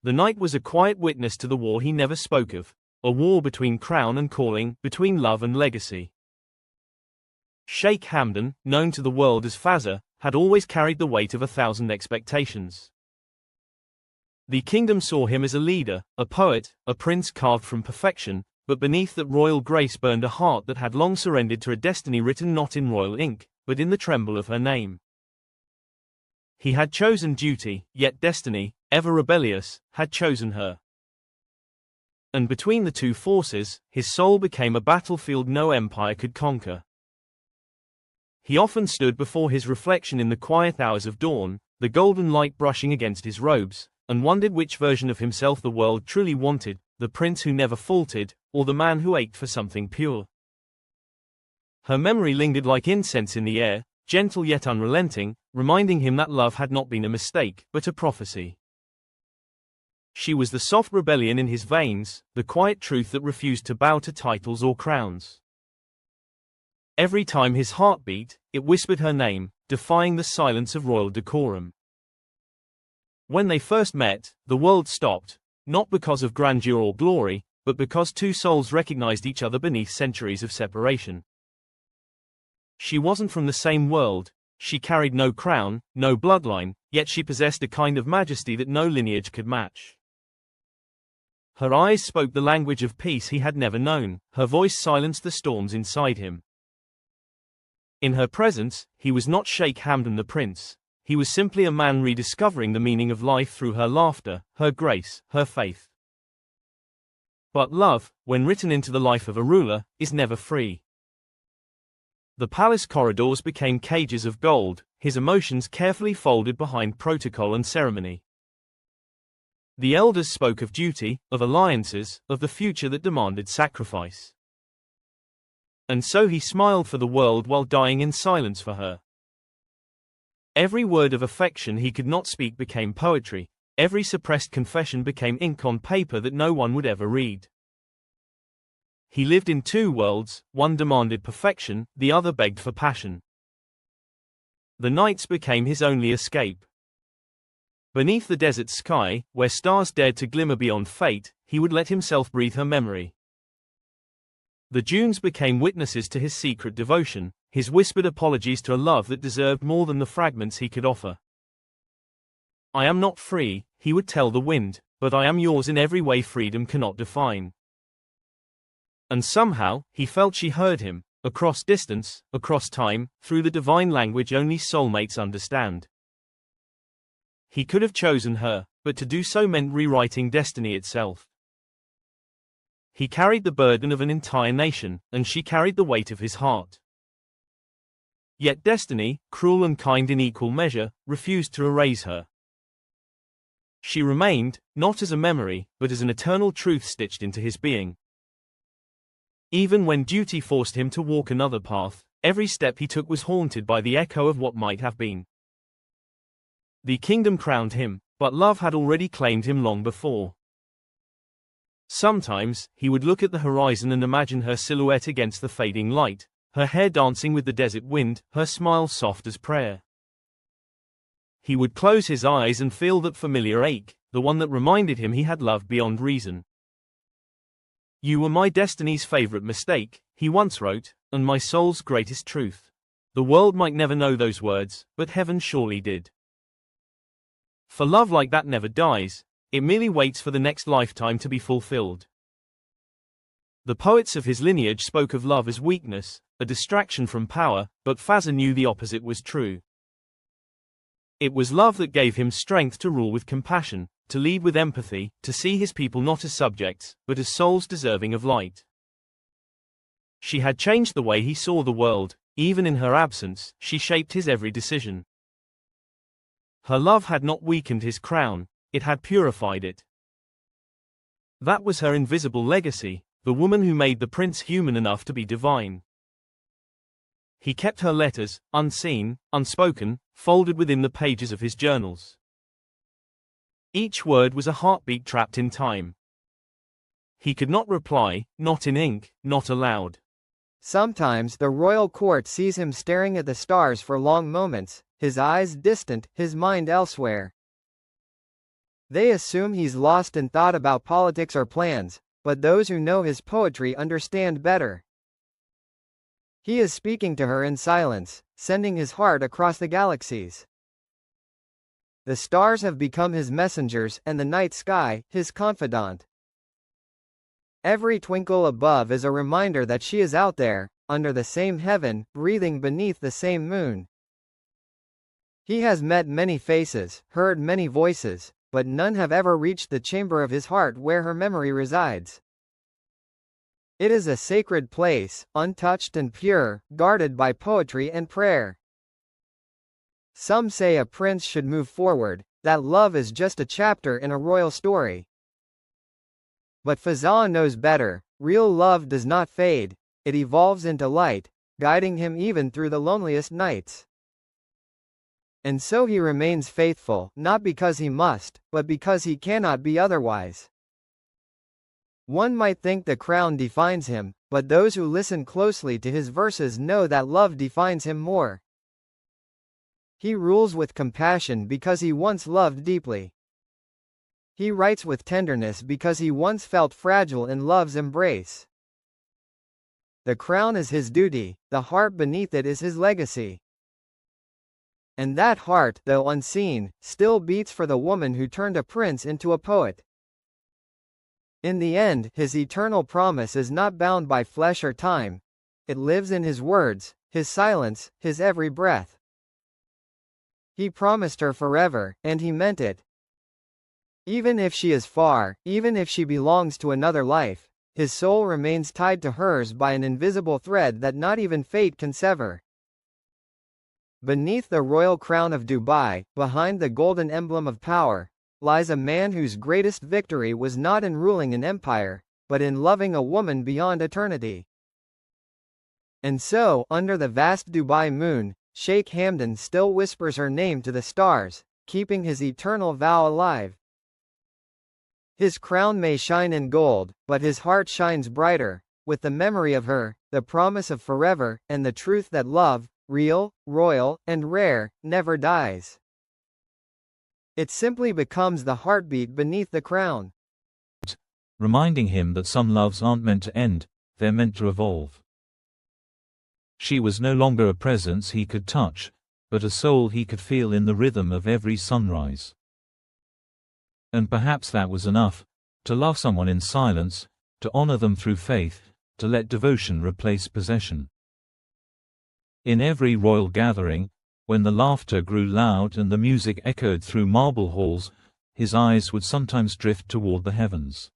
The night was a quiet witness to the war he never spoke of, a war between crown and calling, between love and legacy. Sheikh Hamdan, known to the world as Fazza, had always carried the weight of 1,000 expectations. The kingdom saw him as a leader, a poet, a prince carved from perfection, but beneath that royal grace burned a heart that had long surrendered to a destiny written not in royal ink, but in the tremble of her name. He had chosen duty, yet destiny, ever rebellious, had chosen her. And between the two forces, his soul became a battlefield no empire could conquer. He often stood before his reflection in the quiet hours of dawn, the golden light brushing against his robes, and wondered which version of himself the world truly wanted, the prince who never faltered, or the man who ached for something pure. Her memory lingered like incense in the air, gentle yet unrelenting, reminding him that love had not been a mistake, but a prophecy. She was the soft rebellion in his veins, the quiet truth that refused to bow to titles or crowns. Every time his heart beat, it whispered her name, defying the silence of royal decorum. When they first met, the world stopped, not because of grandeur or glory, but because two souls recognized each other beneath centuries of separation. She wasn't from the same world, she carried no crown, no bloodline, yet she possessed a kind of majesty that no lineage could match. Her eyes spoke the language of peace he had never known, her voice silenced the storms inside him. In her presence, he was not Sheikh Hamdan the prince, he was simply a man rediscovering the meaning of life through her laughter, her grace, her faith. But love, when written into the life of a ruler, is never free. The palace corridors became cages of gold, his emotions carefully folded behind protocol and ceremony. The elders spoke of duty, of alliances, of the future that demanded sacrifice. And so he smiled for the world while dying in silence for her. Every word of affection he could not speak became poetry, every suppressed confession became ink on paper that no one would ever read. He lived in two worlds, one demanded perfection, the other begged for passion. The nights became his only escape. Beneath the desert sky, where stars dared to glimmer beyond fate, he would let himself breathe her memory. The dunes became witnesses to his secret devotion, his whispered apologies to a love that deserved more than the fragments he could offer. I am not free, he would tell the wind, but I am yours in every way freedom cannot define. And somehow, he felt she heard him, across distance, across time, through the divine language only soulmates understand. He could have chosen her, but to do so meant rewriting destiny itself. He carried the burden of an entire nation, and she carried the weight of his heart. Yet destiny, cruel and kind in equal measure, refused to erase her. She remained, not as a memory, but as an eternal truth stitched into his being. Even when duty forced him to walk another path, every step he took was haunted by the echo of what might have been. The kingdom crowned him, but love had already claimed him long before. Sometimes, he would look at the horizon and imagine her silhouette against the fading light, her hair dancing with the desert wind, her smile soft as prayer. He would close his eyes and feel that familiar ache, the one that reminded him he had loved beyond reason. You were my destiny's favorite mistake, he once wrote, and my soul's greatest truth. The world might never know those words, but heaven surely did. For love like that never dies, it merely waits for the next lifetime to be fulfilled. The poets of his lineage spoke of love as weakness, a distraction from power, but Fazza knew the opposite was true. It was love that gave him strength to rule with compassion, to lead with empathy, to see his people not as subjects, but as souls deserving of light. She had changed the way he saw the world, even in her absence, she shaped his every decision. Her love had not weakened his crown, it had purified it. That was her invisible legacy, the woman who made the prince human enough to be divine. He kept her letters, unseen, unspoken, folded within the pages of his journals. Each word was a heartbeat trapped in time. He could not reply, not in ink, not aloud. Sometimes the royal court sees him staring at the stars for long moments, his eyes distant, his mind elsewhere. They assume he's lost in thought about politics or plans, but those who know his poetry understand better. He is speaking to her in silence, sending his heart across the galaxies. The stars have become his messengers and the night sky, his confidant. Every twinkle above is a reminder that she is out there, under the same heaven, breathing beneath the same moon. He has met many faces, heard many voices, but none have ever reached the chamber of his heart where her memory resides. It is a sacred place, untouched and pure, guarded by poetry and prayer. Some say a prince should move forward, that love is just a chapter in a royal story. But Fazza knows better. Real love does not fade, it evolves into light, guiding him even through the loneliest nights. And so he remains faithful, not because he must, but because he cannot be otherwise. One might think the crown defines him, but those who listen closely to his verses know that love defines him more. He rules with compassion because he once loved deeply. He writes with tenderness because he once felt fragile in love's embrace. The crown is his duty, the heart beneath it is his legacy. And that heart, though unseen, still beats for the woman who turned a prince into a poet. In the end, his eternal promise is not bound by flesh or time. It lives in his words, his silence, his every breath. He promised her forever, and he meant it. Even if she is far, even if she belongs to another life, his soul remains tied to hers by an invisible thread that not even fate can sever. Beneath the royal crown of Dubai, behind the golden emblem of power, lies a man whose greatest victory was not in ruling an empire, but in loving a woman beyond eternity. And so, under the vast Dubai moon, Sheikh Hamdan still whispers her name to the stars, keeping his eternal vow alive. His crown may shine in gold, but his heart shines brighter, with the memory of her, the promise of forever, and the truth that love, real, royal, and rare, never dies. It simply becomes the heartbeat beneath the crown. Reminding him that some loves aren't meant to end, they're meant to evolve. She was no longer a presence he could touch, but a soul he could feel in the rhythm of every sunrise. And perhaps that was enough, to love someone in silence, to honor them through faith, to let devotion replace possession. In every royal gathering, when the laughter grew loud and the music echoed through marble halls, his eyes would sometimes drift toward the heavens.